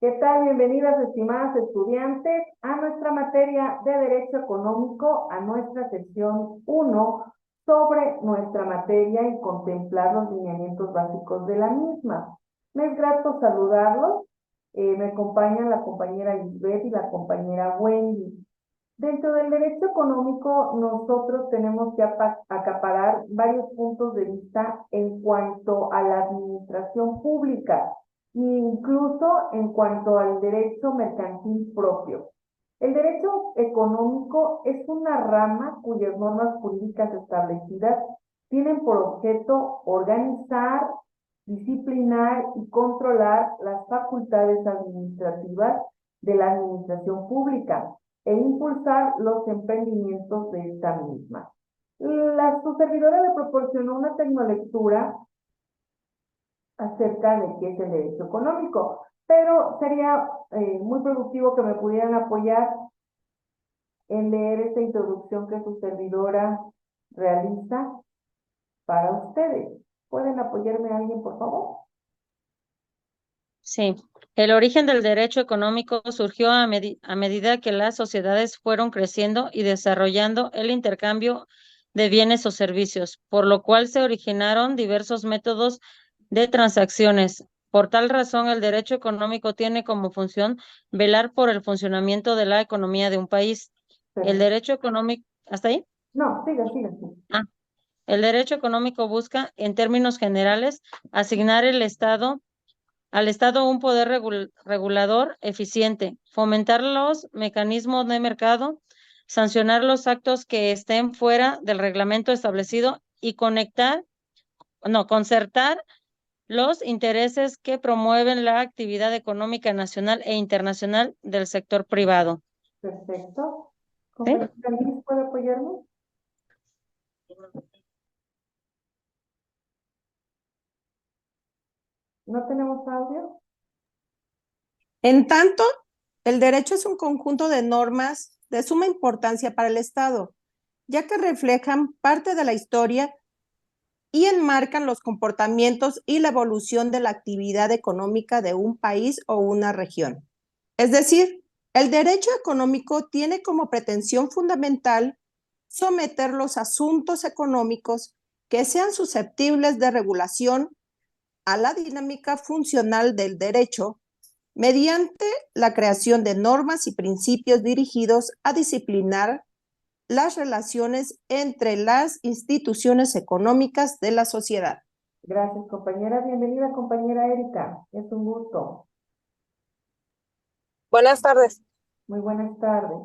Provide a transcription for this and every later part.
¿Qué tal? Bienvenidas, estimadas estudiantes, a nuestra materia de Derecho Económico, a nuestra sección 1 sobre nuestra materia y contemplar los lineamientos básicos de la misma. Me es grato saludarlos. Me acompañan la compañera Lisbeth y la compañera Wendy. Dentro del derecho económico, nosotros tenemos que acaparar varios puntos de vista en cuanto a la administración pública e incluso en cuanto al derecho mercantil propio. El derecho económico es una rama cuyas normas jurídicas establecidas tienen por objeto organizar, disciplinar y controlar las facultades administrativas de la administración pública e impulsar los emprendimientos de esta misma. Su servidora le proporcionó una tecnolectura acerca de qué es el derecho económico, pero sería muy productivo que me pudieran apoyar en leer esta introducción que su servidora realiza para ustedes. ¿Pueden apoyarme a alguien, por favor? Sí, el origen del derecho económico surgió a medida que las sociedades fueron creciendo y desarrollando el intercambio de bienes o servicios, por lo cual se originaron diversos métodos de transacciones. Por tal razón, el derecho económico tiene como función velar por el funcionamiento de la economía de un país. El Perfecto. derecho económico, ¿hasta ahí? No, sigan. Ah, el derecho económico busca, en términos generales, asignar al Estado un poder regulador eficiente, fomentar los mecanismos de mercado, sancionar los actos que estén fuera del reglamento establecido y concertar los intereses que promueven la actividad económica nacional e internacional del sector privado. Perfecto. ¿Sí? Compañera Liz, ¿puede apoyarme? ¿No tenemos audio? En tanto, el derecho es un conjunto de normas de suma importancia para el Estado, ya que reflejan parte de la historia y enmarcan los comportamientos y la evolución de la actividad económica de un país o una región. Es decir, el derecho económico tiene como pretensión fundamental someter los asuntos económicos que sean susceptibles de regulación a la dinámica funcional del derecho mediante la creación de normas y principios dirigidos a disciplinar las relaciones entre las instituciones económicas de la sociedad. Gracias, compañera. Bienvenida, compañera Erika. Es un gusto. Buenas tardes. Muy buenas tardes.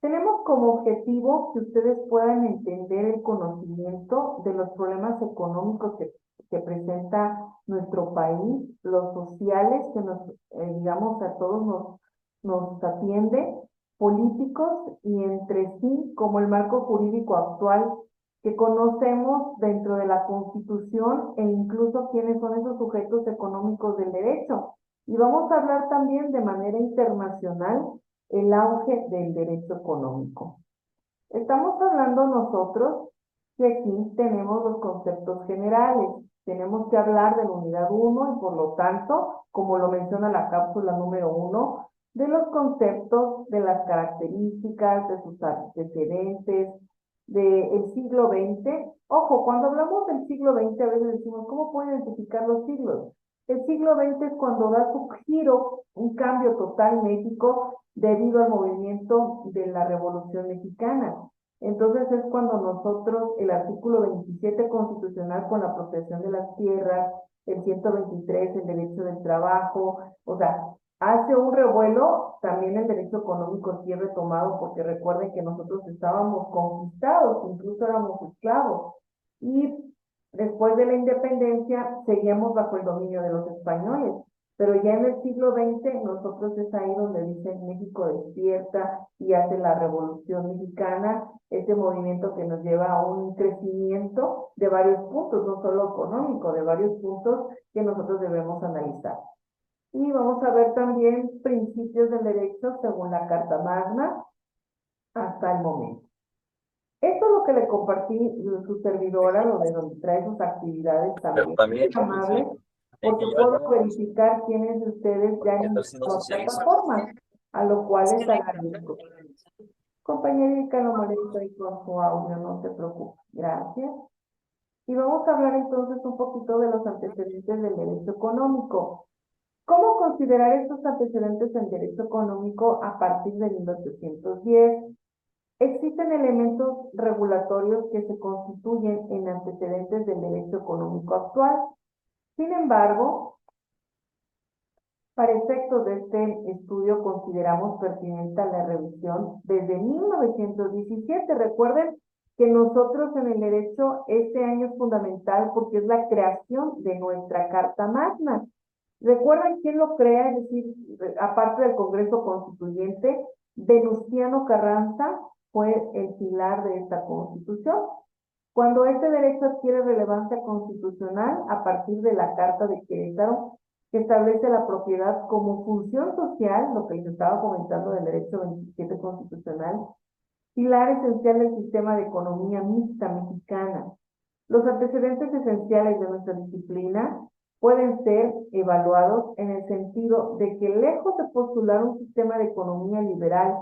Tenemos como objetivo que ustedes puedan entender el conocimiento de los problemas económicos que presenta nuestro país, los sociales que digamos, a todos nos atiende, políticos y entre sí, como el marco jurídico actual que conocemos dentro de la Constitución e incluso quiénes son esos sujetos económicos del derecho. Y vamos a hablar también de manera internacional el auge del derecho económico. Estamos hablando nosotros que aquí tenemos los conceptos generales. Tenemos que hablar de la unidad 1 y por lo tanto, como lo menciona la cápsula número 1, de los conceptos, de las características, de sus antecedentes, del siglo XX. Ojo, cuando hablamos del siglo XX a veces decimos, ¿cómo puedo identificar los siglos? El siglo XX es cuando da su giro, un cambio total México debido al movimiento de la Revolución Mexicana. Entonces es cuando nosotros, el artículo 27 constitucional con la protección de las tierras, el 123, el derecho del trabajo, o sea, hace un revuelo, también el derecho económico sí es retomado, porque recuerden que nosotros estábamos conquistados, incluso éramos esclavos, y después de la independencia seguíamos bajo el dominio de los españoles. Pero ya en el siglo XX nosotros es ahí donde dicen México despierta y hace la Revolución Mexicana, este movimiento que nos lleva a un crecimiento de varios puntos, no solo económico, de varios puntos que nosotros debemos analizar. Y vamos a ver también principios del derecho según la Carta Magna hasta el momento. Esto es lo que le compartí su servidora, lo de donde trae sus actividades también. Muy amable. porque puedo verificar quiénes de ustedes ya han iniciado las plataformas, a lo cual les agradezco. Compañerita, no molesto ahí con su audio, no se preocupe. Gracias. Y vamos a hablar entonces un poquito de los antecedentes del derecho económico. ¿Cómo considerar estos antecedentes en derecho económico a partir de 1810? Existen elementos regulatorios que se constituyen en antecedentes del derecho económico actual. Sin embargo, para efectos de este estudio consideramos pertinente la revisión desde 1917. Recuerden que nosotros en el derecho este año es fundamental porque es la creación de nuestra Carta Magna. ¿Recuerdan quién lo crea? Es decir, aparte del Congreso Constituyente, Venustiano Carranza fue el pilar de esta Constitución. Cuando este derecho adquiere relevancia constitucional a partir de la Carta de Querétaro, que establece la propiedad como función social, lo que les estaba comentando del derecho 27 constitucional, pilar esencial del sistema de economía mixta mexicana. Los antecedentes esenciales de nuestra disciplina pueden ser evaluados en el sentido de que lejos de postular un sistema de economía liberal,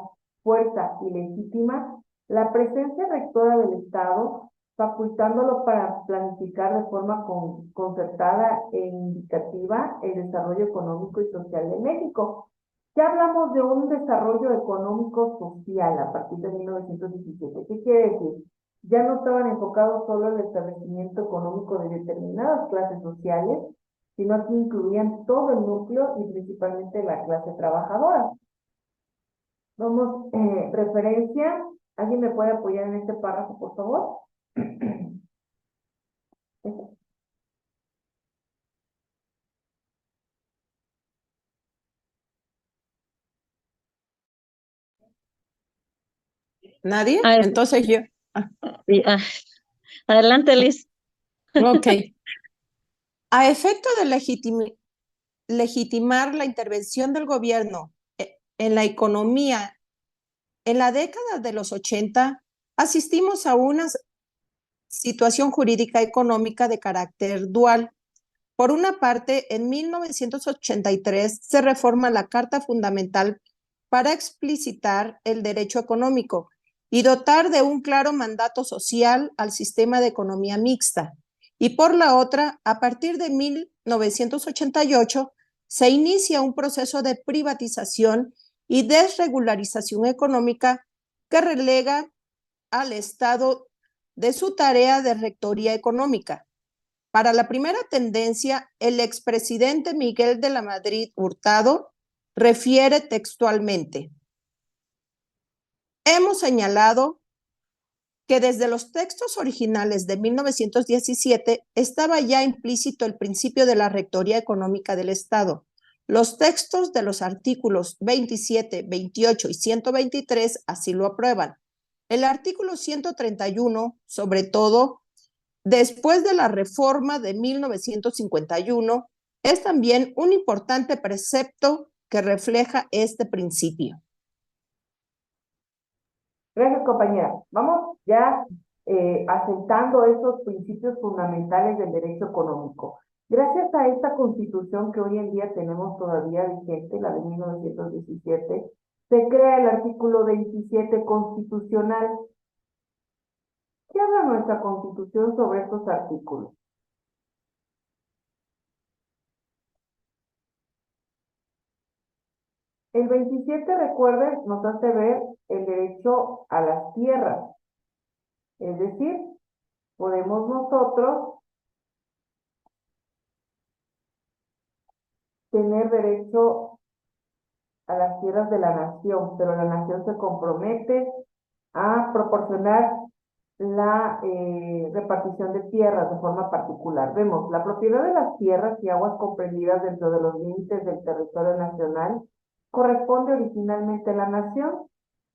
fuerza y legítima, la presencia rectora del Estado, facultándolo para planificar de forma concertada e indicativa el desarrollo económico y social de México. Ya hablamos de un desarrollo económico social a partir de 1917. ¿Qué quiere decir? Ya no estaban enfocados solo en el establecimiento económico de determinadas clases sociales, sino que incluían todo el núcleo y principalmente la clase trabajadora. Vamos, referencia. ¿Alguien me puede apoyar en este párrafo, por favor? ¿Nadie? Ah, Entonces yo. y- ah, adelante, Liz. Ok. A efecto de legitimar la intervención del gobierno en la economía, en la década de los 80, asistimos a una situación jurídica económica de carácter dual. Por una parte, en 1983 se reforma la Carta Fundamental para explicitar el derecho económico y dotar de un claro mandato social al sistema de economía mixta. Y por la otra, a partir de 1988, se inicia un proceso de privatización y desregularización económica que relega al Estado de su tarea de rectoría económica. Para la primera tendencia, el expresidente Miguel de la Madrid Hurtado refiere textualmente: hemos señalado que desde los textos originales de 1917 estaba ya implícito el principio de la rectoría económica del Estado. Los textos de los artículos 27, 28 y 123 así lo aprueban. El artículo 131, sobre todo, después de la reforma de 1951, es también un importante precepto que refleja este principio. Gracias, compañera. Vamos ya asentando esos principios fundamentales del derecho económico. Gracias a esta Constitución que hoy en día tenemos todavía vigente, la de 1917, se crea el artículo 27 constitucional. ¿Qué habla nuestra Constitución sobre estos artículos? El 27, recuerden, nos hace ver el derecho a las tierras. Es decir, podemos nosotros tener derecho a las tierras de la nación, pero la nación se compromete a proporcionar la repartición de tierras de forma particular. Vemos, la propiedad de las tierras y aguas comprendidas dentro de los límites del territorio nacional corresponde originalmente a la nación,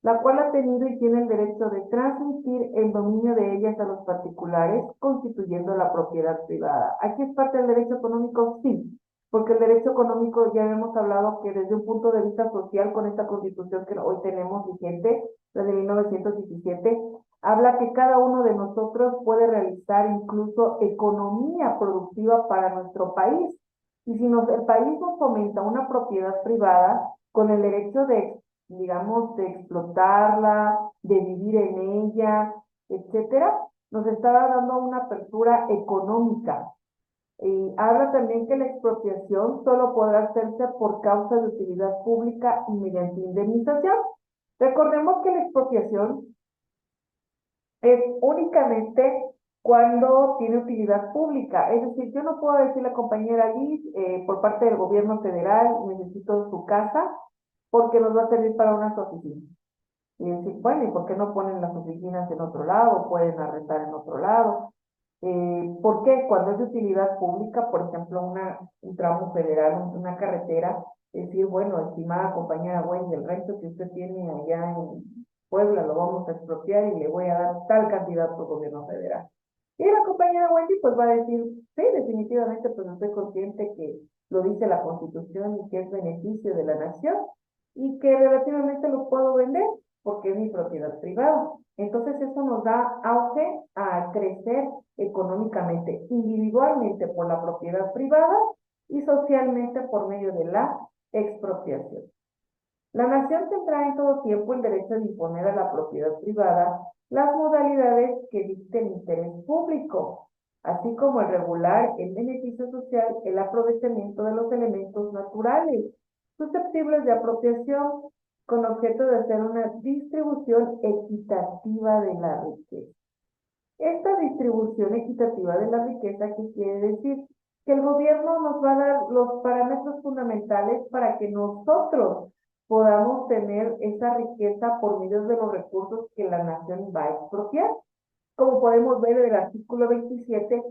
la cual ha tenido y tiene el derecho de transmitir el dominio de ellas a los particulares, constituyendo la propiedad privada. ¿Aquí es parte del derecho económico? Sí, porque el derecho económico ya hemos hablado que desde un punto de vista social, con esta Constitución que hoy tenemos vigente, la de 1917, habla que cada uno de nosotros puede realizar incluso economía productiva para nuestro país. Y si el país nos fomenta una propiedad privada con el derecho de, digamos, de explotarla, de vivir en ella, etcétera, nos estaba dando una apertura económica. Y habla también que la expropiación solo podrá hacerse por causa de utilidad pública y mediante indemnización. Recordemos que la expropiación es únicamente cuando tiene utilidad pública. Es decir, yo no puedo decirle a la compañera Liz, por parte del gobierno federal, necesito su casa porque nos va a servir para unas oficinas. Y decir, bueno, ¿y por qué no ponen las oficinas en otro lado? Pueden arrendar en otro lado. ¿Por qué? Cuando es de utilidad pública, por ejemplo, un tramo federal, una carretera, decir, bueno, estimada compañera Wendy, el resto que usted tiene allá en Puebla lo vamos a expropiar y le voy a dar tal cantidad por gobierno federal. Y la compañera Wendy pues va a decir, sí, definitivamente pues estoy consciente que lo dice la Constitución y que es beneficio de la nación y que relativamente lo puedo vender porque es mi propiedad privada. Entonces eso nos da auge a crecer económicamente, individualmente por la propiedad privada y socialmente por medio de la expropiación. La nación tendrá en todo tiempo el derecho de imponer a la propiedad privada las modalidades que dicte el interés público, así como el regular el beneficio social, el aprovechamiento de los elementos naturales susceptibles de apropiación con objeto de hacer una distribución equitativa de la riqueza. Esta distribución equitativa de la riqueza, ¿qué quiere decir? Que el gobierno nos va a dar los parámetros fundamentales para que nosotros podamos tener esa riqueza por medio de los recursos que la nación va a expropiar. Como podemos ver en el artículo 27,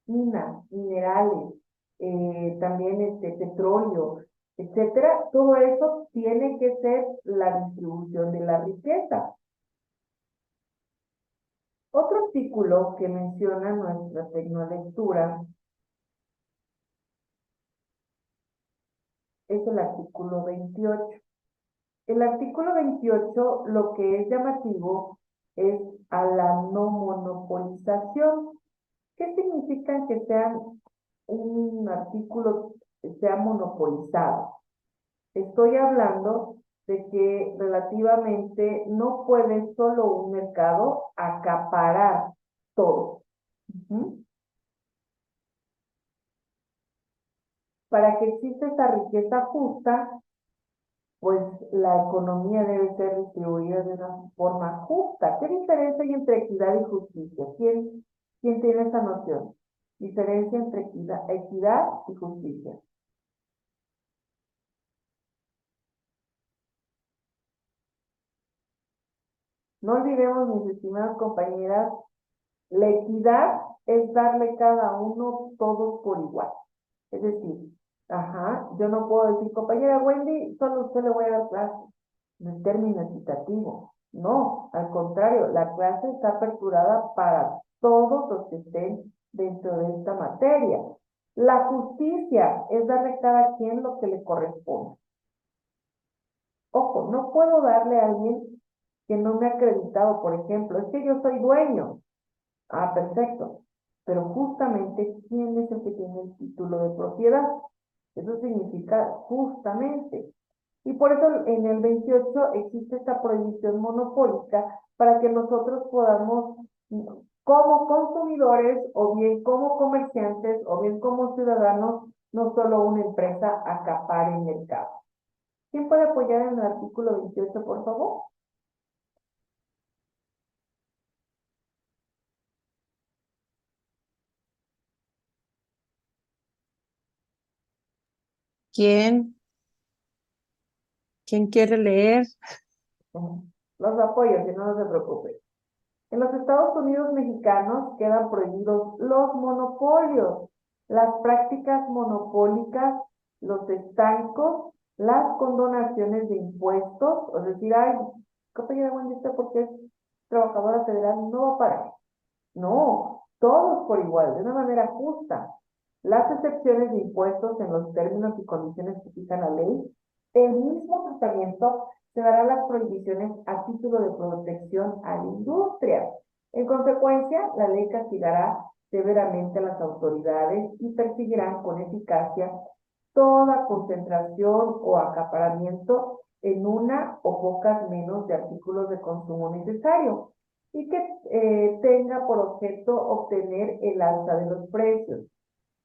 minas, minerales, también petróleo, etcétera, todo eso tiene que ser la distribución de la riqueza. Otro artículo que menciona nuestra tecnolectura es el artículo 28. El artículo 28 lo que es llamativo es a la no monopolización. ¿Qué significa que un artículo sea monopolizado? Estoy hablando de que relativamente no puede solo un mercado acaparar todo. Para que exista esta riqueza justa, pues la economía debe ser distribuida de una forma justa. ¿Qué diferencia hay entre equidad y justicia? ¿Quién tiene esa noción? Diferencia entre equidad y justicia. No olvidemos, mis estimadas compañeras, la equidad es darle cada uno todos por igual. Es decir, yo no puedo decir, compañera Wendy, solo a usted le voy a dar clase, en término equitativo. No, al contrario, la clase está aperturada para todos los que estén dentro de esta materia. La justicia es darle a cada quien lo que le corresponde. Ojo, no puedo darle a alguien que no me ha acreditado, por ejemplo, es que yo soy dueño. Ah, perfecto. Pero justamente, ¿quién es el que tiene el título de propiedad? Eso significa justamente. Y por eso en el 28 existe esta prohibición monopólica para que nosotros podamos, como consumidores, o bien como comerciantes, o bien como ciudadanos, no solo una empresa acapare el mercado. ¿Quién puede apoyar en el artículo 28, por favor? ¿Quién? ¿Quién quiere leer? Los apoyo, si no, no se preocupe. En los Estados Unidos mexicanos quedan prohibidos los monopolios, las prácticas monopólicas, los estancos, las condonaciones de impuestos, es decir, ay, compañera Wendy, ¿usted porque es trabajadora federal no va a pagar? No, todos por igual, de una manera justa. Las excepciones de impuestos en los términos y condiciones que fija la ley, el mismo tratamiento se dará las prohibiciones a título de protección a la industria. En consecuencia, la ley castigará severamente a las autoridades y perseguirán con eficacia toda concentración o acaparamiento en una o pocas menos de artículos de consumo necesario y que tenga por objeto obtener el alza de los precios.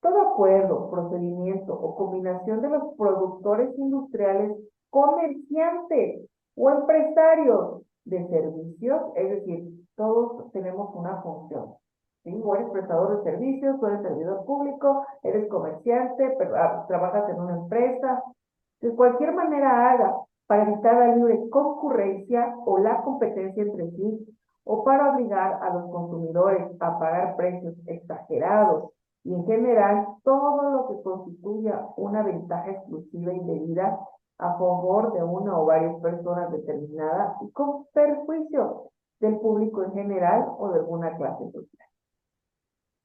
Todo acuerdo, procedimiento o combinación de los productores industriales, comerciantes o empresarios de servicios, es decir, todos tenemos una función. ¿Sí? O eres prestador de servicios, o eres servidor público, eres comerciante, pero, trabajas en una empresa. De cualquier manera haga para evitar la libre concurrencia o la competencia entre sí, o para obligar a los consumidores a pagar precios exagerados y en general todo lo que constituya una ventaja exclusiva indebida a favor de una o varias personas determinadas y con perjuicio del público en general o de alguna clase social.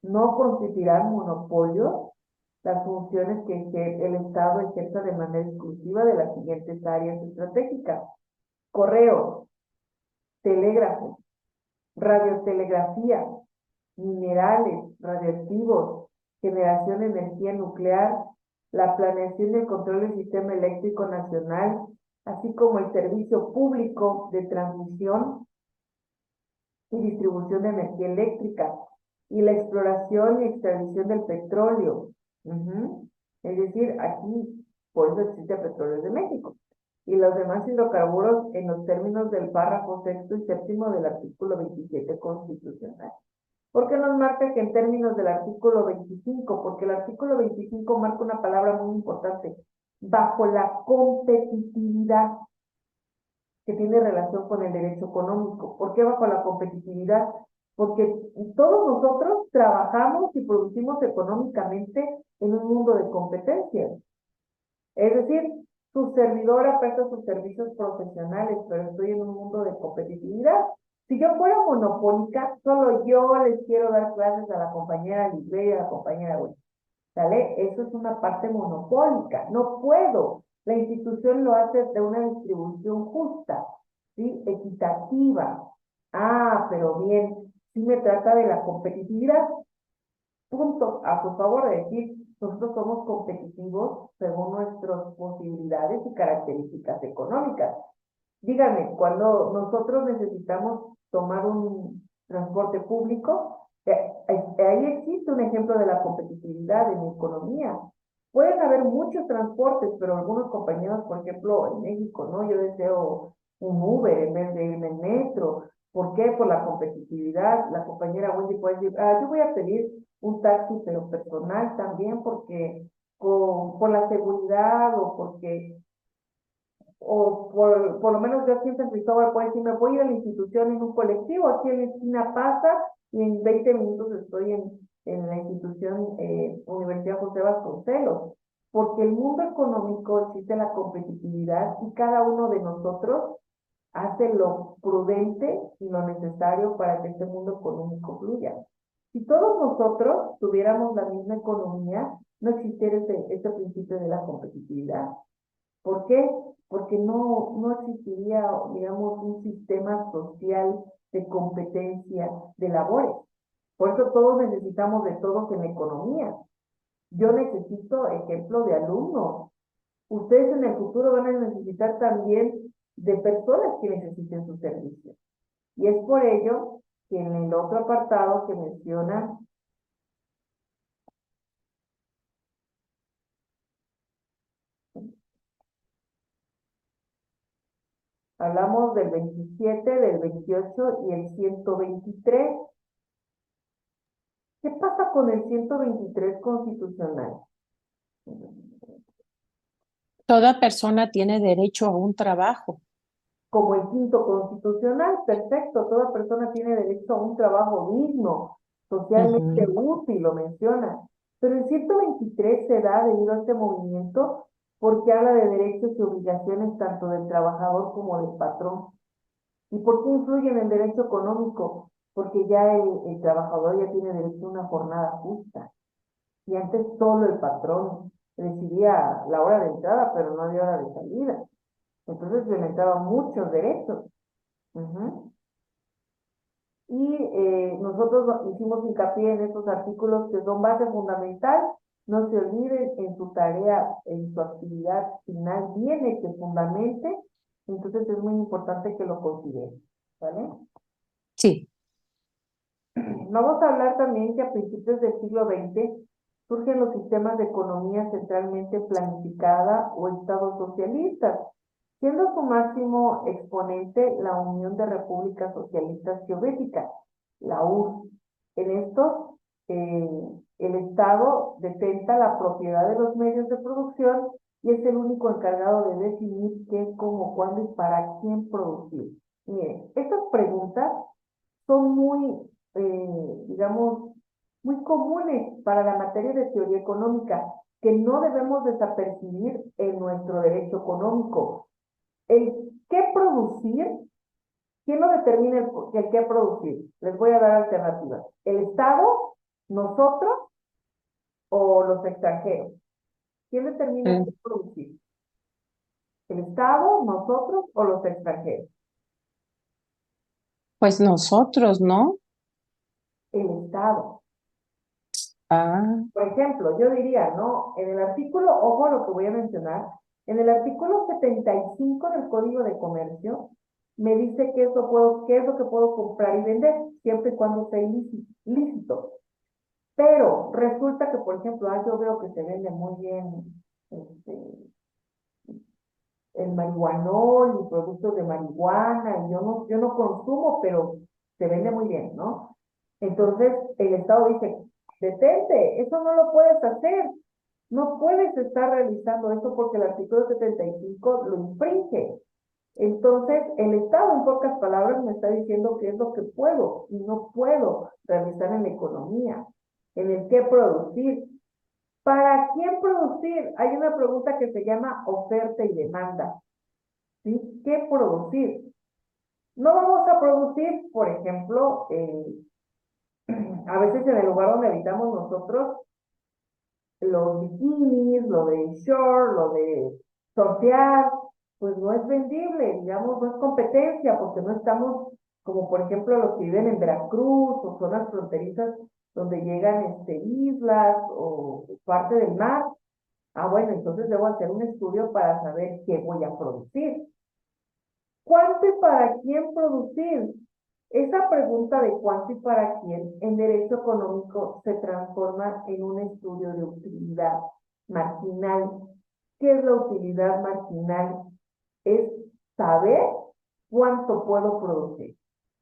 No constituirán monopolio las funciones que el Estado ejerza de manera exclusiva de las siguientes áreas estratégicas: correo, telégrafo, radiotelegrafía, minerales, radioactivos, generación de energía nuclear, la planeación y el control del sistema eléctrico nacional, así como el servicio público de transmisión y distribución de energía eléctrica, y la exploración y extracción del petróleo. Es decir, aquí, por eso existe Petróleos de México. Y los demás hidrocarburos en los términos del párrafo sexto y séptimo del artículo 27 constitucional. ¿Por qué nos marca que en términos del artículo 25? Porque el artículo 25 marca una palabra muy importante: bajo la competitividad, que tiene relación con el derecho económico. ¿Por qué bajo la competitividad? Porque todos nosotros trabajamos y producimos económicamente en un mundo de competencias. Es decir, su servidora presta sus servicios profesionales, pero estoy en un mundo de competitividad. Si yo fuera monopólica, solo yo les quiero dar clases a la compañera Lisbeth y a la compañera Wendy. ¿Sale? Eso es una parte monopólica. No puedo. La institución lo hace de una distribución justa, ¿sí? Equitativa. Pero bien, si me trata de la competitividad, punto a su favor, de decir, nosotros somos competitivos según nuestras posibilidades y características económicas. Díganme, cuando nosotros necesitamos tomar un transporte público, ahí existe un ejemplo de la competitividad en la economía. Pueden haber muchos transportes, pero algunos compañeros, por ejemplo, en México, ¿no? Yo deseo un Uber en vez de irme en metro. ¿Por qué? Por la competitividad. La compañera Wendy puede decir, yo voy a pedir un taxi, pero personal también, porque por la seguridad o porque por lo menos yo aquí en San Cristóbal puedo decir, me voy a ir a la institución en un colectivo, aquí en la esquina pasa y en 20 minutos estoy en la institución Universidad José Vasconcelos, porque el mundo económico existe la competitividad y cada uno de nosotros hace lo prudente y lo necesario para que este mundo económico fluya. Si todos nosotros tuviéramos la misma economía, no existiera este principio de la competitividad. ¿Por qué? Porque no existiría, digamos, un sistema social de competencia de labores. Por eso todos necesitamos de todos en la economía. Yo necesito ejemplo de alumnos. Ustedes en el futuro van a necesitar también de personas que necesiten sus servicios. Y es por ello que en el otro apartado que menciona hablamos del 27, del 28 y el 123. ¿Qué pasa con el 123 constitucional? Toda persona tiene derecho a un trabajo. Como el quinto constitucional, perfecto, toda persona tiene derecho a un trabajo digno, socialmente útil, lo menciona. Pero el 123 se da debido a este movimiento porque habla de derechos y obligaciones tanto del trabajador como del patrón. ¿Y por qué influye en el derecho económico? Porque ya el trabajador ya tiene derecho a una jornada justa. Y antes solo el patrón recibía la hora de entrada, pero no había hora de salida. Entonces violentaba muchos derechos. Y nosotros hicimos hincapié en estos artículos que son base fundamental No se olviden en su tarea, en su actividad final, viene que fundamente, entonces es muy importante que lo consideren, ¿vale? Sí. Vamos a hablar también que a principios del siglo XX surgen los sistemas de economía centralmente planificada o estados socialistas, siendo su máximo exponente la Unión de Repúblicas Socialistas Soviéticas, la URSS. En estos, el Estado detenta la propiedad de los medios de producción y es el único encargado de definir qué, cómo, cuándo y para quién producir. Miren, estas preguntas son muy, digamos, muy comunes para la materia de teoría económica, que no debemos desapercibir en nuestro derecho económico. El qué producir, ¿quién lo determina el qué producir? Les voy a dar alternativas. ¿El Estado, nosotros o los extranjeros? ¿Quién determina qué producir? ¿El Estado, nosotros o los extranjeros? Pues nosotros, ¿no? El Estado. Ah, Por ejemplo, yo diría, ¿no? En el artículo, ojo lo que voy a mencionar, en el artículo 75 del Código de Comercio, me dice que eso puedo, qué es lo que puedo comprar y vender, siempre y cuando sea lícito. Pero resulta que, por ejemplo, yo veo que se vende muy bien este, el marihuanol y productos de marihuana, y yo no consumo, pero se vende muy bien, ¿no? Entonces, el Estado dice, detente, eso no lo puedes hacer, no puedes estar realizando eso porque el artículo 75 lo infringe. Entonces, el Estado, en pocas palabras, me está diciendo qué es lo que puedo y no puedo realizar en la economía, en el qué producir. ¿Para quién producir? Hay una pregunta que se llama oferta y demanda. ¿Sí? ¿Qué producir? No vamos a producir, por ejemplo, a veces en el lugar donde habitamos nosotros, los bikinis, lo de short, lo de surfear, pues no es vendible, digamos, no es competencia, porque no estamos, como por ejemplo los que viven en Veracruz o zonas fronterizas donde llegan islas o parte del mar. Bueno, entonces debo hacer un estudio para saber qué voy a producir. ¿Cuánto y para quién producir? Esa pregunta de cuánto y para quién en derecho económico se transforma en un estudio de utilidad marginal. ¿Qué es la utilidad marginal? Es saber cuánto puedo producir.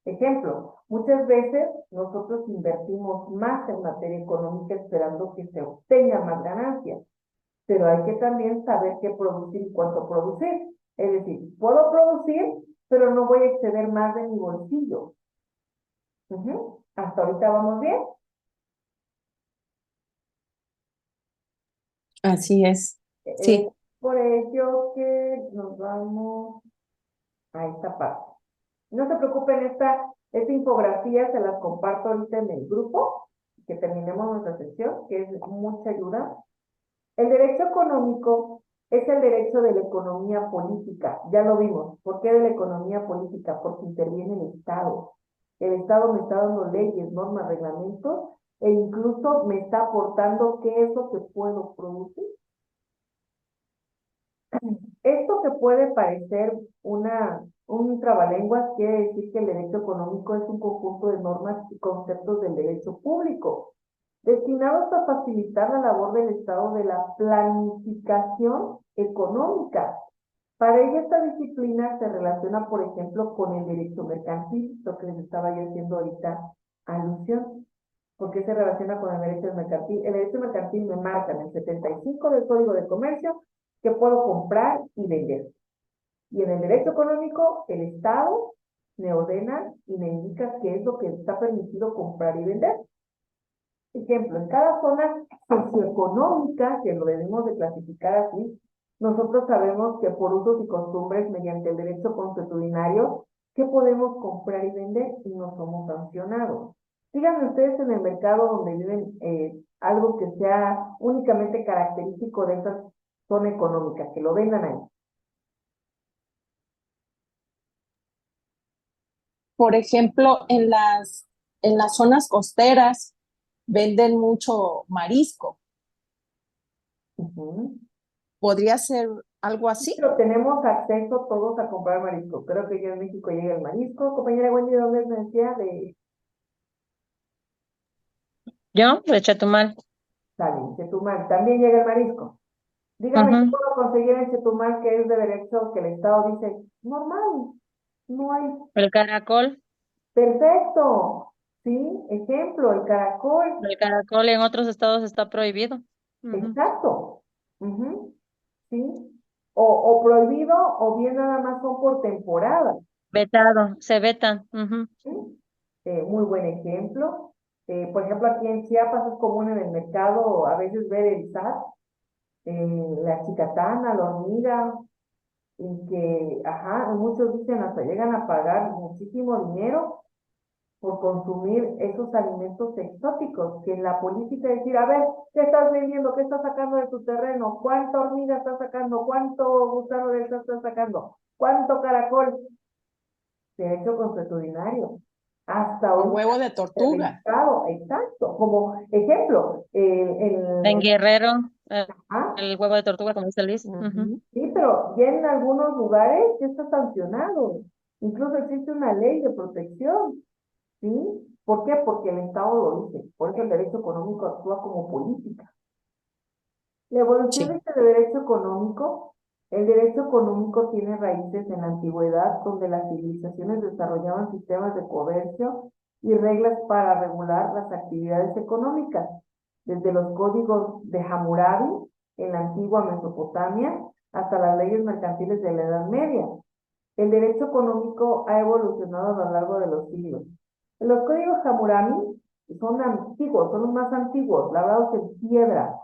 Ejemplo, muchas veces nosotros invertimos más en materia económica esperando que se obtenga más ganancias, pero hay que también saber qué producir y cuánto producir. Es decir, puedo producir, pero no voy a exceder más de mi bolsillo. ¿Hasta ahorita vamos bien? así es. Sí. Por ello que nos vamos a esta parte. No se preocupen, esta infografía se las comparto ahorita en el grupo, que terminemos nuestra sesión, que es mucha ayuda. El derecho económico es el derecho de la economía política, ya lo vimos. ¿Por qué de la economía política? Porque interviene el Estado. El Estado me está dando leyes, normas, reglamentos, e incluso me está aportando qué es lo que puedo producir. Esto que puede parecer un trabalenguas quiere decir que el derecho económico es un conjunto de normas y conceptos del derecho público, destinados a facilitar la labor del Estado de la planificación económica. Para ello, esta disciplina se relaciona, por ejemplo, con el derecho mercantil, lo que les estaba yo haciendo ahorita alusión. ¿Por qué se relaciona con el derecho mercantil? El derecho mercantil me marca en el 75 del Código de Comercio que puedo comprar y vender. Y en el derecho económico, el Estado me ordena y me indica qué es lo que está permitido comprar y vender. Ejemplo, en cada zona socioeconómica, que lo debemos de clasificar así, nosotros sabemos que por usos y costumbres mediante el derecho consuetudinario, ¿qué podemos comprar y vender? Y no somos sancionados. Díganme ustedes en el mercado donde viven algo que sea únicamente característico de esa zona económica, que lo vendan ahí. Por ejemplo, en las zonas costeras venden mucho marisco. Ujú. ¿Podría ser algo así? Pero tenemos acceso todos a comprar marisco. Creo que ya en México llega el marisco. Compañera Wendy, ¿dónde me decía? ¿Yo? De Chetumal. Chetumal. También llega el marisco. Dígame, ¿qué Ujú. puedo conseguir en Chetumal que es de derecho que el Estado dice? Normal, no hay. El caracol. Perfecto. Sí, ejemplo, el caracol. El caracol en otros estados está prohibido. Ujú. Exacto. Ujú. Sí. O prohibido o bien nada más son por temporada. Vetado, se vetan. Ujú. ¿Sí? Muy buen ejemplo. Por ejemplo, aquí en Chiapas es común en el mercado a veces ver el SAT, la chicatana, la hormiga, y que, ajá, muchos dicen hasta llegan a pagar muchísimo dinero por consumir esos alimentos exóticos, que en la política es decir, a ver, ¿qué estás vendiendo? ¿Qué estás sacando de tu terreno? ¿Cuánta hormiga estás sacando? ¿Cuánto gusano de eso estás sacando? ¿Cuánto caracol? Derecho consuetudinario. Hasta O ahorita huevo de tortuga. revisado, exacto. Como ejemplo, En Guerrero, ah, el huevo de tortuga, como dice Luis. Ujú. Ujú. sí, pero ya en algunos lugares ya está sancionado. Incluso existe una ley de protección, ¿sí? ¿Por qué? Porque el Estado lo dice. Por eso el derecho económico actúa como política. La evolución de Sí. este derecho económico, el derecho económico tiene raíces en la antigüedad, donde las civilizaciones desarrollaban sistemas de comercio y reglas para regular las actividades económicas, desde los códigos de Hammurabi en la antigua Mesopotamia hasta las leyes mercantiles de la Edad Media. El derecho económico ha evolucionado a lo largo de los siglos. Los códigos Hammurabi son antiguos, son los más antiguos, labrados en piedra,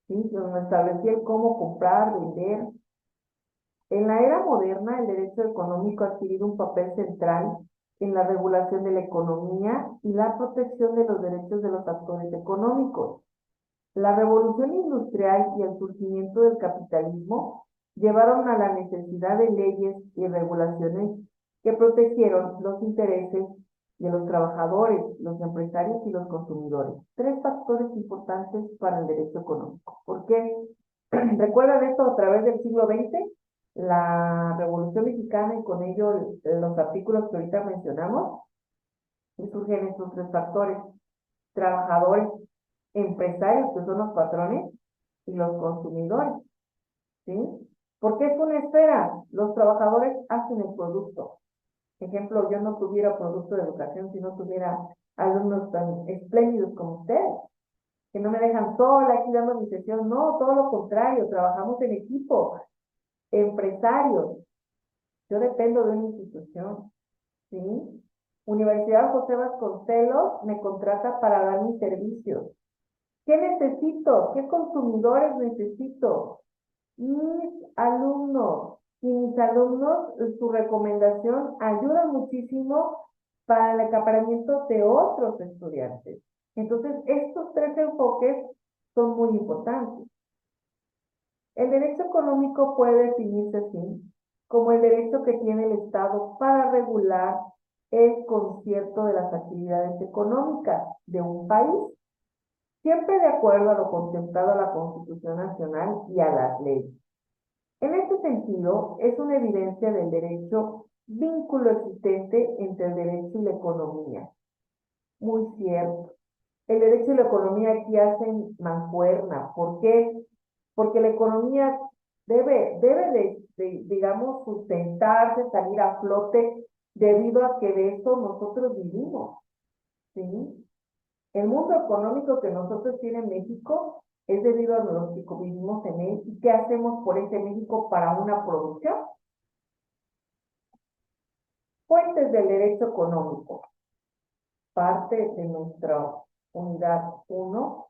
¿sí? Donde establecía el cómo comprar, vender. En la era moderna, el derecho económico ha adquirido un papel central en la regulación de la economía y la protección de los derechos de los actores económicos. La revolución industrial y el surgimiento del capitalismo llevaron a la necesidad de leyes y regulaciones que protegieron los intereses de los trabajadores, los empresarios y los consumidores. Tres factores importantes para el derecho económico. ¿Por qué? ¿Recuerdan esto a través del siglo XX? La Revolución Mexicana y con ello los artículos que ahorita mencionamos, y surgen estos tres factores: trabajadores, empresarios, que son los patrones, y los consumidores, ¿sí? Porque es una esfera, los trabajadores hacen el producto. Ejemplo, yo no tuviera producto de educación si no tuviera alumnos tan espléndidos como ustedes, que no me dejan sola aquí dando mi sesión, no, todo lo contrario, trabajamos en equipo, empresarios, yo dependo de una institución, ¿sí? Universidad José Vasconcelos me contrata para dar mis servicios. ¿Qué necesito? ¿Qué consumidores necesito? Mis alumnos. Y mis alumnos, su recomendación ayuda muchísimo para el acaparamiento de otros estudiantes. Entonces, estos tres enfoques son muy importantes. El derecho económico puede definirse así, como el derecho que tiene el Estado para regular el concierto de las actividades económicas de un país, siempre de acuerdo a lo contemplado a la Constitución Nacional y a las leyes. En este sentido, es una evidencia del derecho vínculo existente entre el derecho y la economía. Muy cierto. El derecho y la economía aquí hacen mancuerna. ¿Por qué? Porque la economía debe digamos, sustentarse, salir a flote, debido a que de eso nosotros vivimos, ¿sí? El mundo económico que nosotros tiene México es debido a los que vivimos en él. ¿Y qué hacemos por ese México para una producción? Fuentes del derecho económico. Parte de nuestra unidad 1.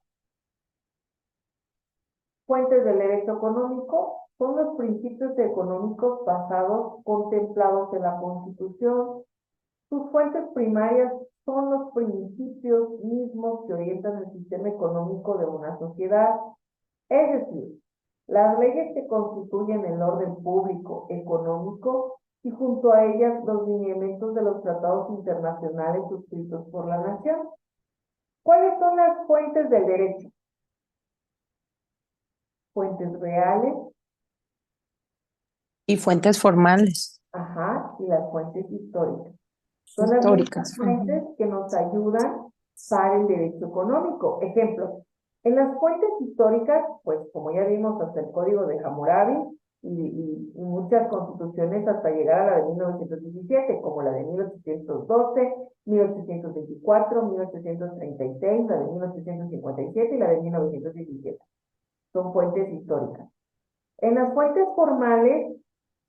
Fuentes del derecho económico son los principios económicos basados, contemplados en la Constitución. Sus fuentes primarias son los principios mismos que orientan el sistema económico de una sociedad. Es decir, las leyes que constituyen el orden público, económico, y junto a ellas los lineamientos de los tratados internacionales suscritos por la nación. ¿Cuáles son las fuentes del derecho? fuentes reales, Y fuentes formales, ajá, y las fuentes históricas. Son las históricas. mismas fuentes que nos ayudan para el derecho económico. Ejemplo, en las fuentes históricas, pues como ya vimos hasta el Código de Hammurabi y muchas constituciones hasta llegar a la de 1917, como la de 1812, 1824, 1836, la de 1857 y la de 1917. Son fuentes históricas. En las fuentes formales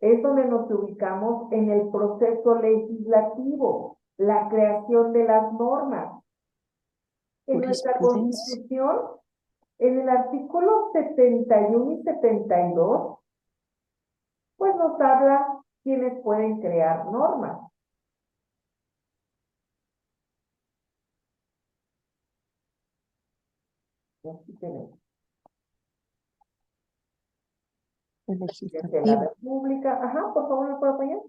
es donde nos ubicamos en el proceso legislativo, la creación de las normas. En nuestra Constitución, en el artículo 71 y 72, pues nos habla quiénes pueden crear normas. Aquí tenemos. Desde la República. Ajá, por favor, ¿me puedo apoyar?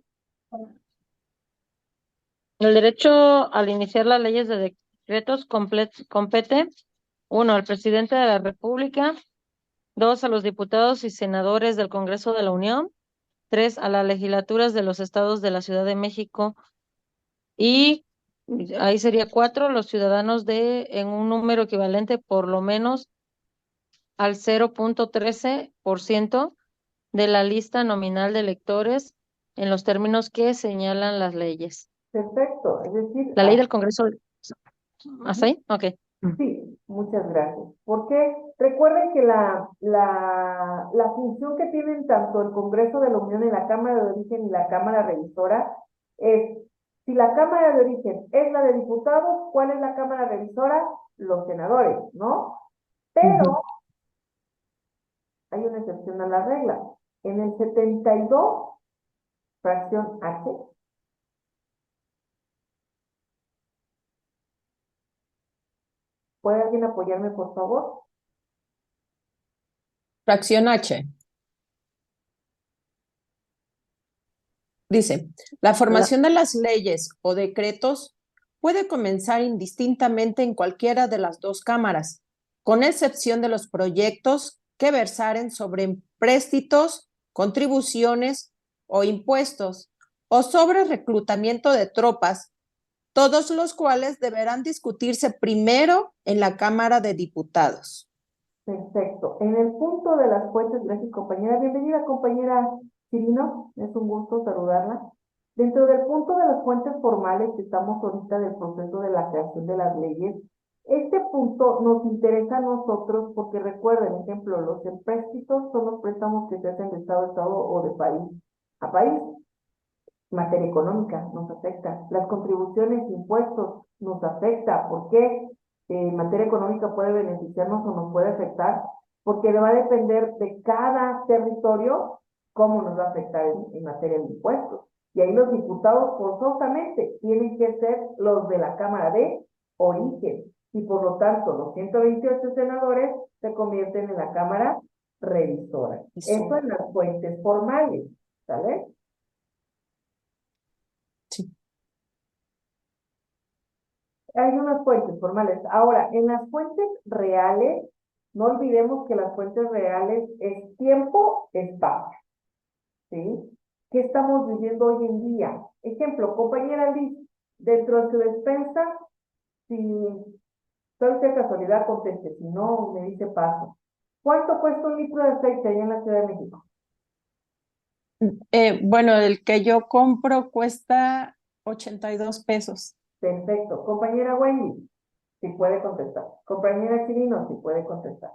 El derecho al iniciar las leyes de decretos compete, 1, al presidente de la República, 2, a los diputados y senadores del Congreso de la Unión, 3, a las legislaturas de los estados de la Ciudad de México y ahí sería 4, los ciudadanos en un número equivalente por lo menos al 0.13% de la lista nominal de electores en los términos que señalan las leyes. Perfecto, es decir, La ley del Congreso. ¿Hasta ahí? Ok. sí, muchas gracias. Porque recuerden que la función que tienen tanto el Congreso de la Unión y la Cámara de Origen y la Cámara Revisora es, si la Cámara de Origen es la de diputados, ¿cuál es la Cámara Revisora? Los senadores, ¿no? Pero hay una excepción a la regla. En el 72, fracción H, ¿puede alguien apoyarme, por favor? Fracción H. Dice, la formación de las leyes o decretos puede comenzar indistintamente en cualquiera de las dos cámaras, con excepción de los proyectos que versaren sobre empréstitos, contribuciones o impuestos, o sobre reclutamiento de tropas, todos los cuales deberán discutirse primero en la Cámara de Diputados. Perfecto. En el punto de las fuentes, gracias compañera. Bienvenida compañera Cirino, es un gusto saludarla. Dentro del punto de las fuentes formales que estamos ahorita del proceso de la creación de las leyes, este punto nos interesa a nosotros porque recuerden, ejemplo, los empréstitos son los préstamos que se hacen de estado a estado o de país a país. Materia económica nos afecta, las contribuciones, impuestos nos afecta. ¿Por qué? Materia económica puede beneficiarnos o nos puede afectar, porque va a depender de cada territorio cómo nos va a afectar en materia de impuestos. Y ahí los diputados forzosamente tienen que ser los de la Cámara de Origen, y por lo tanto los 128 senadores se convierten en la Cámara Revisora. Eso en las fuentes formales, ¿sale? Hay unas fuentes formales. Ahora, en las fuentes reales, no olvidemos que las fuentes reales es tiempo, espacio, ¿sí? ¿Qué estamos viviendo hoy en día? Ejemplo, compañera Liz, dentro de su despensa, si soy de casualidad, conteste, si no, me dice paso. ¿Cuánto cuesta un litro de aceite allá en la Ciudad de México? Bueno, el que yo compro cuesta 82 pesos. Perfecto. Compañera Wendy, si puede contestar. Compañera Chirino, si puede contestar.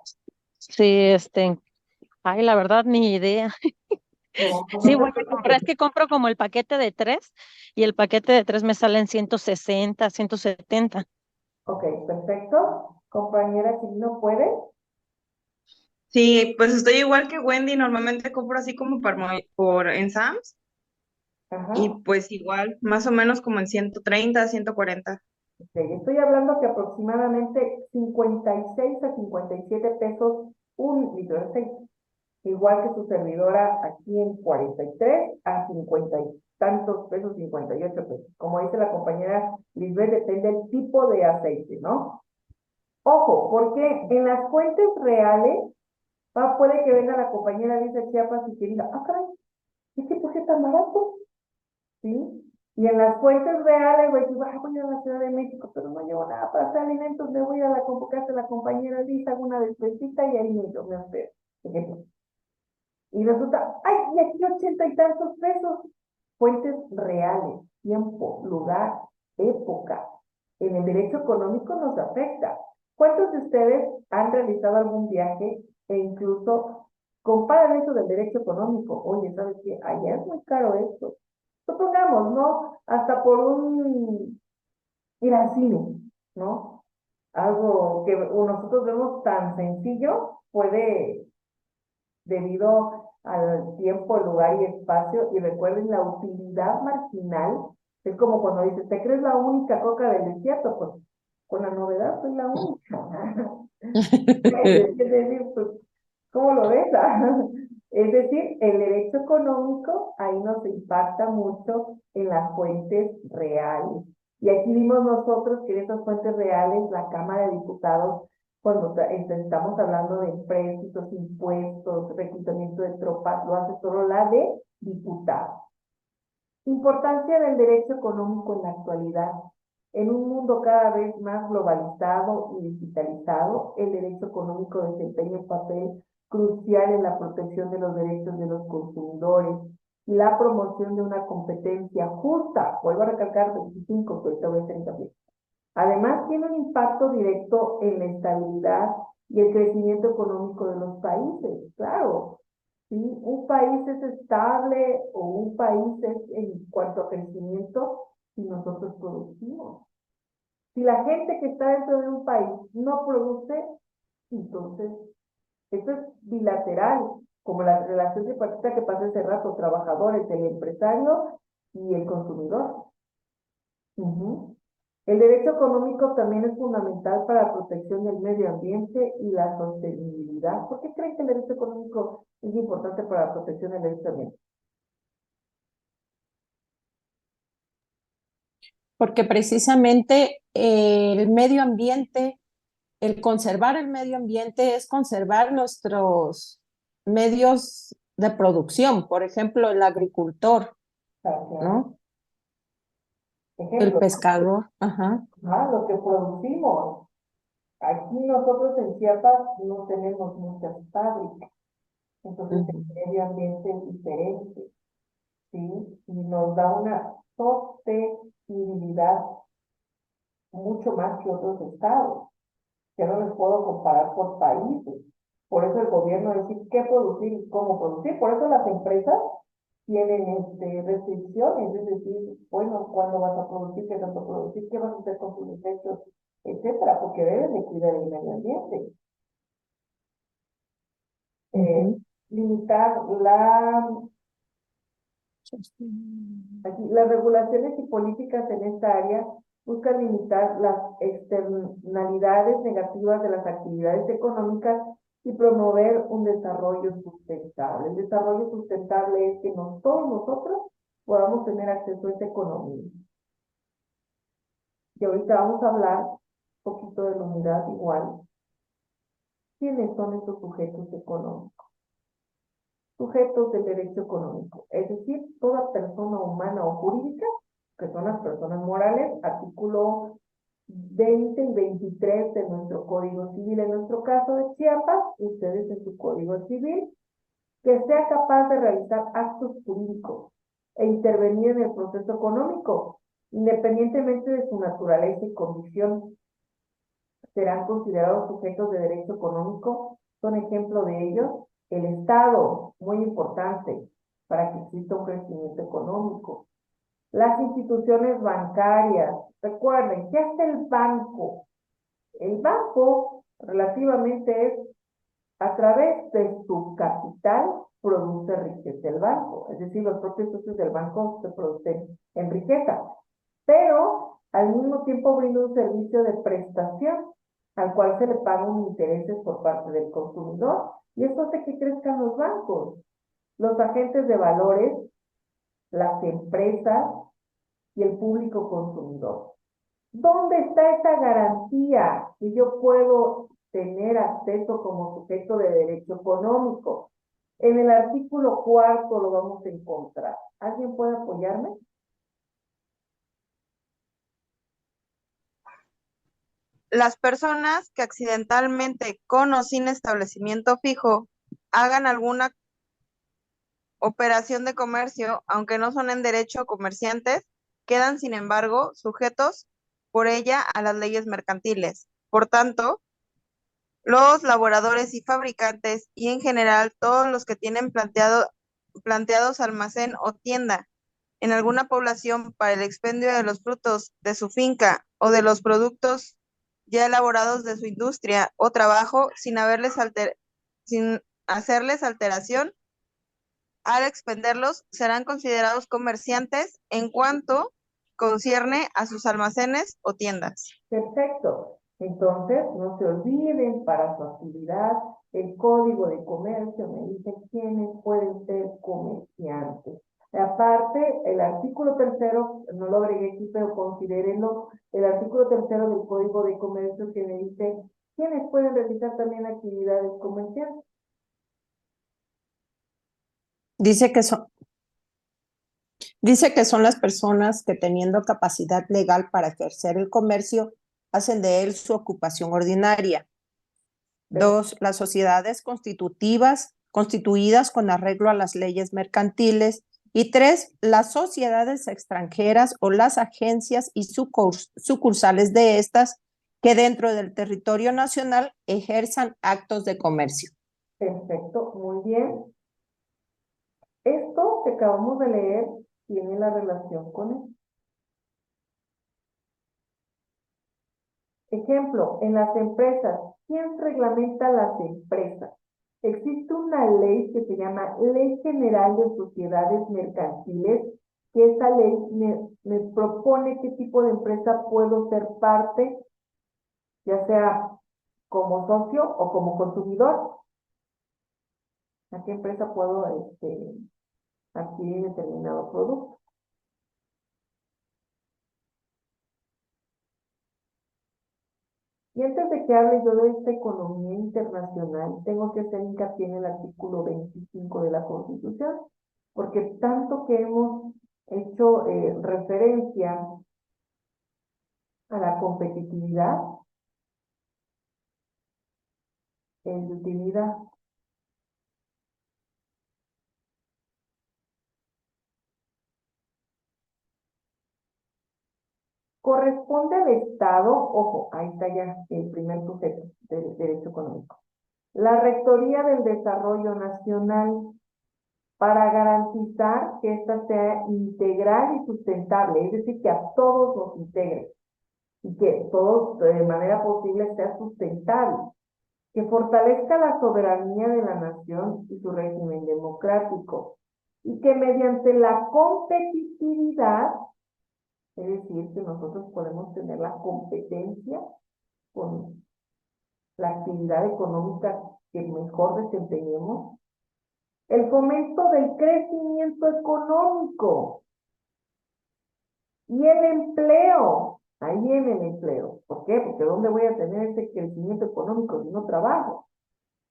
Sí, ay, la verdad, ni idea. No, Sí, voy a comprar, es que compro como el paquete de 3 y el paquete de 3 me sale en 160, 170. Ok, perfecto. Compañera Chirino, ¿puede? Sí, pues estoy igual que Wendy, normalmente compro así como en Sam's Ajá. y pues igual, más o menos como en 130, 140. Ok, estoy hablando que aproximadamente 56 a 57 pesos un litro de aceite. Igual que su servidora aquí en 43 a 50 y tantos pesos, 58 pesos. Como dice la compañera Lisbeth, depende del tipo de aceite, ¿no? Ojo, porque en las fuentes reales Puede que venga la compañera Lisa de Chiapas y que diga, ah, caray, ¿y qué por qué tan barato? ¿Sí? Y en las fuentes reales, voy a decir, ah, voy a la Ciudad de México, pero no llevo nada para hacer alimentos, me voy a la convocación de la compañera Lisa, hago una despensita y ahí me enfermo. Ejemplo. Y resulta, ay, y aquí 80 y tantos pesos. Fuentes reales, tiempo, lugar, época. En el derecho económico nos afecta. ¿Cuántos de ustedes han realizado algún viaje e incluso comparan eso del derecho económico? Oye, ¿sabes qué? Allá es muy caro esto. Supongamos, ¿no? Hasta por ir al cine, ¿no? Algo que nosotros vemos tan sencillo puede, debido al tiempo, lugar y espacio, y recuerden la utilidad marginal, es como cuando dices, ¿te crees la única coca del desierto? Pues con la novedad soy la única. Es decir, pues, ¿cómo lo ves? Es decir, el derecho económico ahí nos impacta mucho en las fuentes reales. Y aquí vimos nosotros que en esas fuentes reales, la Cámara de Diputados, cuando estamos hablando de empréstitos, impuestos, reclutamiento de tropas, lo hace solo la de diputados. Importancia del derecho económico en la actualidad. En un mundo cada vez más globalizado y digitalizado, el derecho económico desempeña un papel crucial en la protección de los derechos de los consumidores y la promoción de una competencia justa. Vuelvo a recalcar 25, que ahorita voy a hacer hincapié. Además, tiene un impacto directo en la estabilidad y el crecimiento económico de los países. Claro, si un país es estable o un país es en cuanto a crecimiento, si nosotros producimos. Si la gente que está dentro de un país no produce, entonces esto es bilateral, como la relación tripartita que pasé hace rato, trabajadores, el empresario y el consumidor. El derecho económico también es fundamental para la protección del medio ambiente y la sostenibilidad. ¿Por qué creen que el derecho económico es importante para la protección del medio ambiente? Porque precisamente el medio ambiente, el conservar el medio ambiente es conservar nuestros medios de producción, por ejemplo, el agricultor, ¿no? El Ejemplo, pescador, ajá. lo que producimos. Aquí nosotros en Chiapas no tenemos muchas fábricas, entonces Ujú. el medio ambiente es diferente, ¿sí? Y nos da una sostenibilidad mucho más que otros estados, que no les puedo comparar por países. Por eso el gobierno decide qué producir y cómo producir. Por eso las empresas tienen restricciones, es decir, bueno, cuándo vas a producir, qué tanto producir, qué vas a hacer con tus desechos, etcétera, porque deben de cuidar el medio ambiente. Ujú. Limitar aquí, las regulaciones y políticas en esta área buscan limitar las externalidades negativas de las actividades económicas y promover un desarrollo sustentable. El desarrollo sustentable es que todos nosotros podamos tener acceso a esta economía. Y ahorita vamos a hablar un poquito de la unidad igual. ¿Quiénes son estos sujetos económicos? Sujetos del derecho económico, es decir, toda persona humana o jurídica, que son las personas morales, artículo 20 y 23 de nuestro Código Civil, en nuestro caso de Chiapas, ustedes en su Código Civil, que sea capaz de realizar actos jurídicos e intervenir en el proceso económico, independientemente de su naturaleza y condición, serán considerados sujetos de derecho económico. Son ejemplo de ellos el Estado, muy importante para que exista un crecimiento económico. Las instituciones bancarias, recuerden, ¿qué hace el banco? El banco relativamente es a través de su capital produce riqueza el banco, es decir, los propios socios del banco se producen en riqueza, pero al mismo tiempo brinda un servicio de prestación al cual se le pagan intereses por parte del consumidor, y esto hace que crezcan los bancos, los agentes de valores, las empresas y el público consumidor. ¿Dónde está esa garantía que yo puedo tener acceso como sujeto de derecho económico. En el artículo 4 lo vamos a encontrar. ¿Alguien puede apoyarme? Las personas que accidentalmente, con o sin establecimiento fijo, hagan alguna operación de comercio, aunque no son en derecho comerciantes, quedan, sin embargo, sujetos por ella a las leyes mercantiles. Por tanto, los laboradores y fabricantes, y en general todos los que tienen planteados almacén o tienda en alguna población para el expendio de los frutos de su finca o de los productos ya elaborados de su industria o trabajo sin hacerles alteración al expenderlos, serán considerados comerciantes en cuanto concierne a sus almacenes o tiendas. Perfecto. Entonces, no se olviden, para su actividad, el Código de Comercio me dice quiénes pueden ser comerciantes. Aparte, el artículo 3º, no lo agregué aquí, pero considérenlo, el artículo 3º del Código de Comercio que me dice quiénes pueden realizar también actividades comerciales. Dice que son las personas que, teniendo capacidad legal para ejercer el comercio, hacen de él su ocupación ordinaria. 2, las sociedades constituidas con arreglo a las leyes mercantiles. Y 3, las sociedades extranjeras o las agencias y sucursales de estas que dentro del territorio nacional ejerzan actos de comercio. Perfecto, muy bien. Esto que acabamos de leer tiene la relación con esto. Ejemplo, en las empresas, ¿quién reglamenta las empresas? Existe una ley que se llama Ley General de Sociedades Mercantiles, que esa ley me propone qué tipo de empresa puedo ser parte, ya sea como socio o como consumidor. ¿A qué empresa puedo adquirir determinado producto? Y antes de que hable yo de esta economía internacional, tengo que hacer hincapié en el artículo 25 de la Constitución, porque tanto que hemos hecho referencia a la competitividad en utilidad. Corresponde al Estado, ojo, ahí está ya el primer sujeto del derecho económico, la Rectoría del Desarrollo Nacional, para garantizar que ésta sea integral y sustentable, es decir, que a todos nos integre y que todo de manera posible sea sustentable, que fortalezca la soberanía de la nación y su régimen democrático, y que mediante la competitividad, es decir, que nosotros podemos tener la competencia con la actividad económica que mejor desempeñemos, el fomento del crecimiento económico y el empleo. Ahí viene el empleo. ¿Por qué? Porque ¿dónde voy a tener ese crecimiento económico si no trabajo?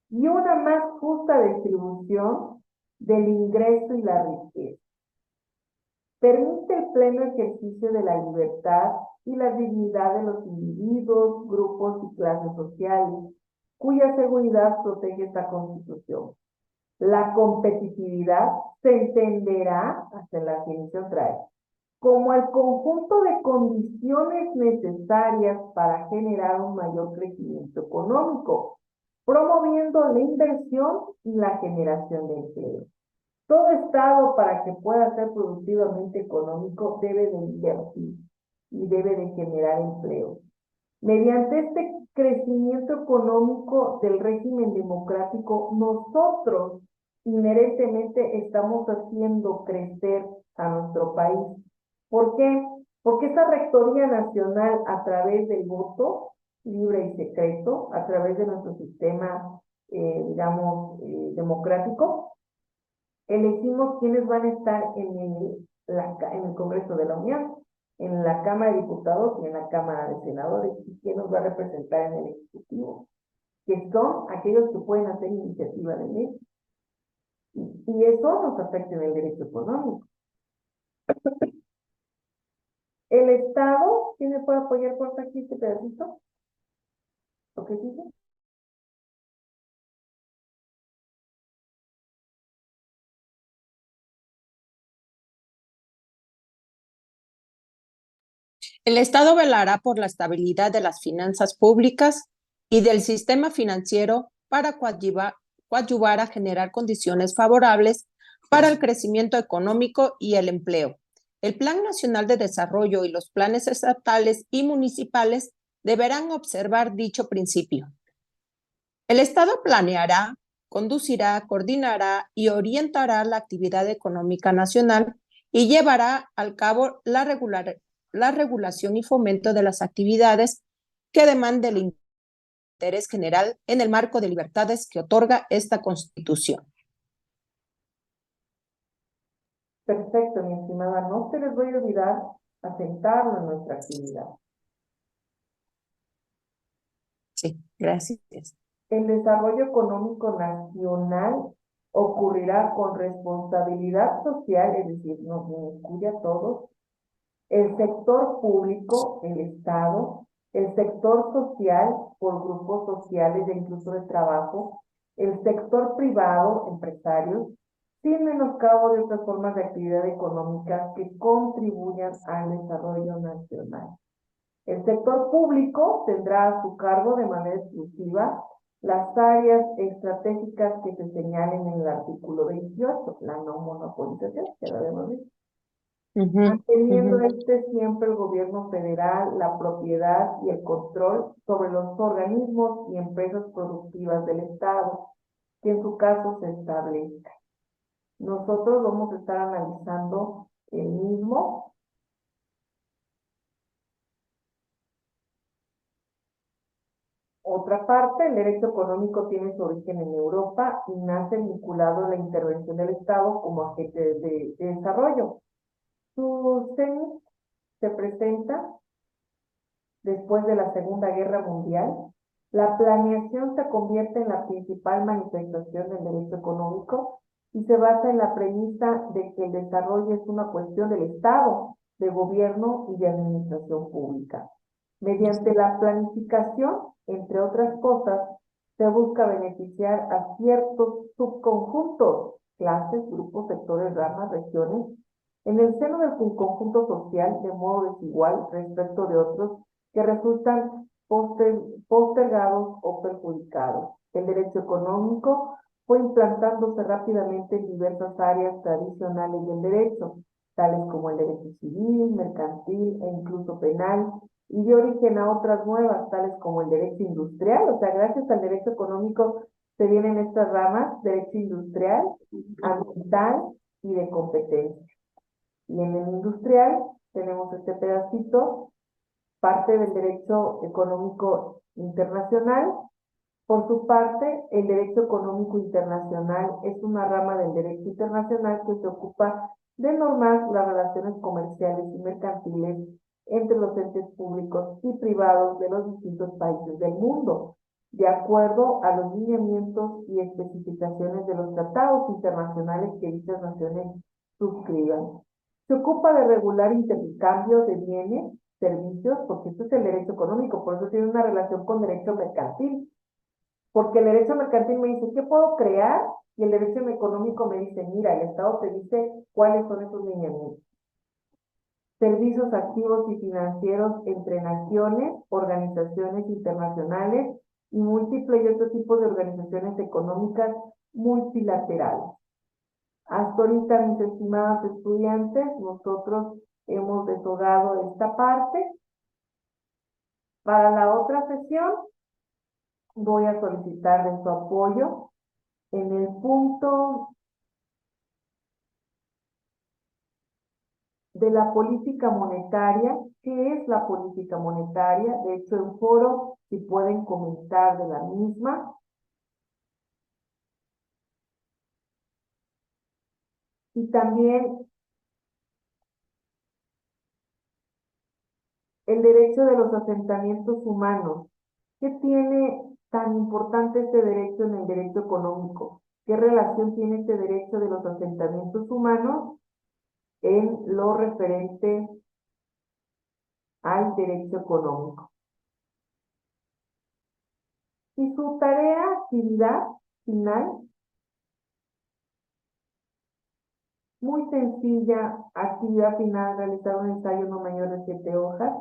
Y una más justa distribución del ingreso y la riqueza. Permite el pleno ejercicio de la libertad y la dignidad de los individuos, grupos y clases sociales, cuya seguridad protege esta Constitución. La competitividad se entenderá, hasta la definición trae, como el conjunto de condiciones necesarias para generar un mayor crecimiento económico, promoviendo la inversión y la generación de empleo. Todo Estado, para que pueda ser productivamente económico, debe de invertir y debe de generar empleo. Mediante este crecimiento económico del régimen democrático, nosotros inherentemente estamos haciendo crecer a nuestro país. ¿Por qué? Porque esa Rectoría Nacional, a través del voto libre y secreto, a través de nuestro sistema, democrático, elegimos quiénes van a estar en el Congreso de la Unión, en la Cámara de Diputados y en la Cámara de Senadores, y quién nos va a representar en el Ejecutivo. que son aquellos que pueden hacer iniciativa de ley. Y eso nos afecta en el derecho económico. El Estado, ¿quién me puede apoyar por aquí este pedacito? ¿Lo que dice? El Estado velará por la estabilidad de las finanzas públicas y del sistema financiero para coadyuvar a generar condiciones favorables para el crecimiento económico y el empleo. El Plan Nacional de Desarrollo y los planes estatales y municipales deberán observar dicho principio. El Estado planeará, conducirá, coordinará y orientará la actividad económica nacional y llevará al cabo la regulación y fomento de las actividades que demande el interés general en el marco de libertades que otorga esta Constitución. Perfecto, mi estimada. No se les voy a olvidar asentarlo en nuestra actividad. Sí, gracias. El desarrollo económico nacional ocurrirá con responsabilidad social, es decir, nos incluye a todos, el sector público, el Estado, el sector social por grupos sociales e incluso de trabajo, el sector privado, empresarios, sin menoscabo de otras formas de actividad económica que contribuyan al desarrollo nacional. El sector público tendrá a su cargo de manera exclusiva las áreas estratégicas que se señalen en el artículo 28, la no monopolización, que lo hemos visto. Manteniendo siempre el gobierno federal, la propiedad y el control sobre los organismos y empresas productivas del Estado, que en su caso se establezca. Nosotros vamos a estar analizando el mismo. Otra parte, el derecho económico tiene su origen en Europa y nace vinculado a la intervención del Estado como agente de desarrollo. Su cenit se presenta después de la Segunda Guerra Mundial. La planeación se convierte en la principal manifestación del derecho económico y se basa en la premisa de que el desarrollo es una cuestión del Estado, de gobierno y de administración pública. Mediante la planificación, entre otras cosas, se busca beneficiar a ciertos subconjuntos, clases, grupos, sectores, ramas, regiones, en el seno del conjunto social de modo desigual respecto de otros que resultan postergados o perjudicados. El derecho económico fue implantándose rápidamente en diversas áreas tradicionales del derecho, tales como el derecho civil, mercantil e incluso penal, y dio origen a otras nuevas, tales como el derecho industrial. O sea, gracias al derecho económico se vienen estas ramas, derecho industrial, ambiental y de competencia. Y en el industrial tenemos este pedacito, parte del derecho económico internacional. Por su parte, el derecho económico internacional es una rama del derecho internacional que se ocupa de normar las relaciones comerciales y mercantiles entre los entes públicos y privados de los distintos países del mundo, de acuerdo a los lineamientos y especificaciones de los tratados internacionales que dichas naciones suscriban. Se ocupa de regular intercambio de bienes, servicios, porque esto es el derecho económico, por eso tiene una relación con derecho mercantil. Porque el derecho mercantil me dice, ¿qué puedo crear? Y el derecho económico me dice, mira, el Estado te dice cuáles son esos lineamientos. Servicios activos y financieros entre naciones, organizaciones internacionales y múltiples y otros tipos de organizaciones económicas multilaterales. Hasta ahorita, mis estimados estudiantes, nosotros hemos desahogado esta parte. Para la otra sesión, voy a solicitar de su apoyo en el punto de la política monetaria. ¿Qué es la política monetaria? De hecho, en foro, si pueden comentar de la misma. Y también el derecho de los asentamientos humanos. ¿Qué tiene tan importante este derecho en el derecho económico? ¿Qué relación tiene este derecho de los asentamientos humanos en lo referente al derecho económico? Y su tarea, actividad final, muy sencilla, actividad final, realizar un ensayo no mayor de 7 hojas,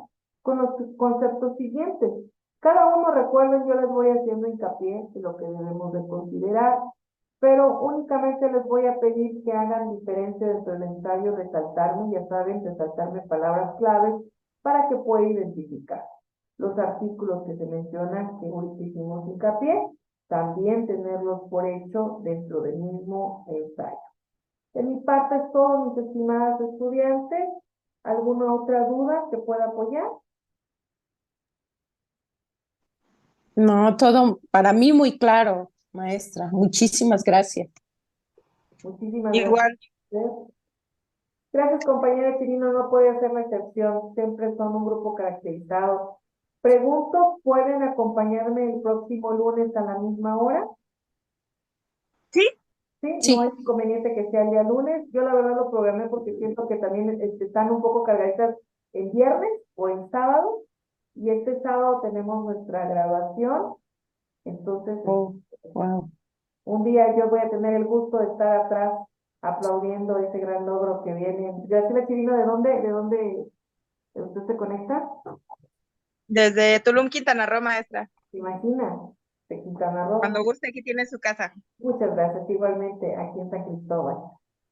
con los conceptos siguientes. Cada uno, recuerden, yo les voy haciendo hincapié de lo que debemos de considerar, pero únicamente les voy a pedir que hagan diferencia dentro del ensayo, resaltarme, ya saben, resaltarme palabras claves para que pueda identificar los artículos que se mencionan, que hoy hicimos hincapié, también tenerlos por hecho dentro del mismo ensayo. De mi parte es todo, mis estimadas estudiantes. ¿Alguna otra duda que pueda apoyar? No, todo para mí muy claro, maestra. Muchísimas gracias. Muchísimas gracias. Igual, Gracias, compañera Chirino, no puede hacer la excepción, siempre son un grupo caracterizado. Pregunto, ¿pueden acompañarme el próximo lunes a la misma hora? sí, Sí, Sí. no es inconveniente que sea el día lunes. Yo la verdad lo programé porque siento que también están un poco cargaditas en viernes o en sábado. Y este sábado tenemos nuestra grabación. Entonces, Oh, wow. un día yo voy a tener el gusto de estar atrás aplaudiendo ese gran logro que viene. Graciela Chirino, ¿de dónde usted se conecta? desde Tulum, Quintana Roo, maestra. ¿Se imagina? De Quintana Roo. Cuando guste, aquí tiene su casa. Muchas gracias, igualmente aquí en San Cristóbal.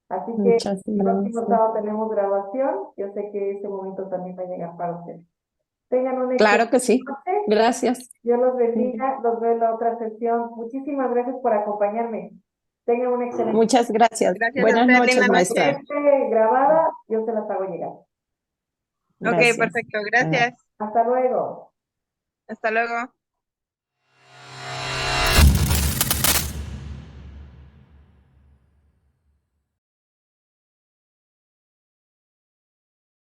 Así que Muchas el próximo gracias. sábado tenemos grabación. Yo sé que ese momento también va a llegar para ustedes. Tengan una Claro que sí. excelente noche. Gracias. Dios los bendiga. Los veo en la otra sesión. Muchísimas gracias por acompañarme. Tengan una excelente Muchas gracias. Gracias a Buenas usted, noches, linda maestra. noche. noche grabada. Yo se las hago llegar. Ok, Gracias. perfecto, gracias. Hasta luego. Hasta luego.